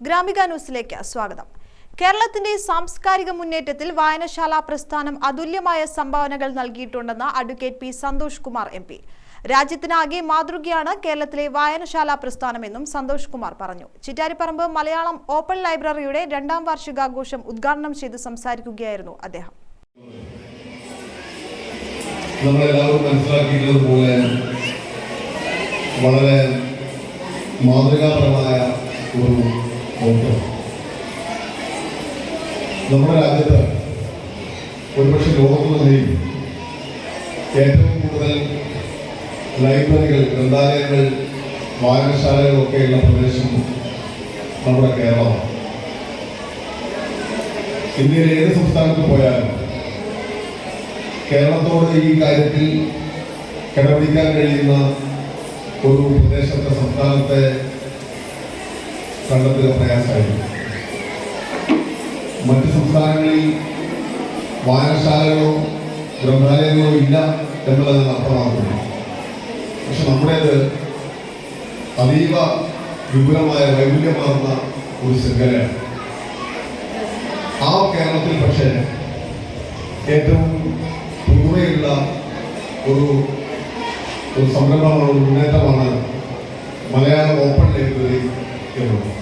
ഗ്രാമിക ന്യൂസിലേക്ക് സ്വാഗതം. കേരളത്തിന്റെ സാംസ്കാരിക മുന്നേറ്റത്തിൽ വായനശാല പ്രസ്ഥാനം അതുല്യമായ സംഭാവനകൾ നൽകിയിട്ടുണ്ടെന്ന് advocate P Santhosh Kumar MP. രാജ്യത്തിനാകെ മാതൃകയാണ് കേരളത്തിലെ വായനശാല പ്രസ്ഥാനമെന്നും സന്തോഷ് കുമാർ പറഞ്ഞു. ചിറ്റാരിപ്പറമ്പ് മലയാളം ഓപ്പൺ ലൈബ്രറിയുടെ 2ാം വാർഷികാഘോഷം ഉദ്ഘാടനം ചെയ്ത് സംസാരിക്കുകയായിരുന്നു അദ്ദേഹം. നമ്മളെല്ലാവരും മനസ്സിലാക്കിയിട്ടുള്ളതുപോലെ വളരെ മാതൃകാപരമായ ഒരു വകുപ്പ് നമ്മുടെ രാജ്യത്ത് ഒരുപക്ഷെ ലോകത്ത് തന്നെയും ഏറ്റവും കൂടുതൽ ലൈബ്രറികൾ, ഗ്രന്ഥാലയങ്ങൾ, വായനശാലകളൊക്കെയുള്ള പ്രദേശം നമ്മുടെ കേരളമാണ്. ഇന്ത്യയിലെ ഏത് സംസ്ഥാനത്ത് പോയാലും കേരളത്തോട് ഈ കാര്യത്തിൽ കിടപിടിക്കാൻ കഴിയുന്ന ഒരു പ്രദേശത്തെ, സംസ്ഥാനത്തെ കണ്ടെത്തുക പ്രയാസമായിരുന്നു. മറ്റ് സംസ്ഥാനങ്ങളിൽ വായനശാലകളോ ഗ്രന്ഥാലയങ്ങളോ ഇല്ല എന്നുള്ളതാണ് അർത്ഥമാക്കുന്നത്. പക്ഷെ നമ്മുടേത് അതീവ വിപുലമായ വൈവിധ്യമാർന്ന ഒരു ശൃംഖലയാണ്. ആ കേരളത്തിൽ പക്ഷേ ഏറ്റവും പുതുമയുള്ള ഒരു സംരംഭമാണ്, ഒരു മുന്നേറ്റമാണ് മലയാളം ഓപ്പൺ ലൈബ്രറി എന്നുള്ളത്.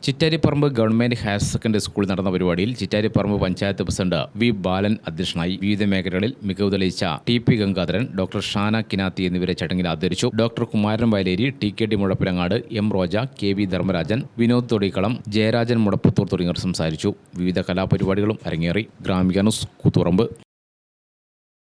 ചിറ്റാരിപ്പറമ്പ് ഗവൺമെന്റ് ഹയർ സെക്കൻഡറി സ്കൂളിൽ നടന്ന പരിപാടിയിൽ ചിറ്റാരിപ്പറമ്പ് പഞ്ചായത്ത് പ്രസിഡന്റ് വി ബാലൻ അധ്യക്ഷനായി. വിവിധ മേഖലകളിൽ മികവ് തെളിയിച്ച TP ഗംഗാധരൻ, ഡോക്ടർ ഷാന കിനാത്തി എന്നിവരെ ചടങ്ങിൽ ആദരിച്ചു. Doctor Kumaran Vayaleri, TKD Muzhappilangad, M Roja, KV Dharmarajan, Vinod Thodikkalam, Jayarajan Mudappathur തുടങ്ങിയവർ സംസാരിച്ചു. വിവിധ കലാപരിപാടികളും അരങ്ങേറി. ഗ്രാമിക ന്യൂസ് കൂത്തുപറമ്പ്.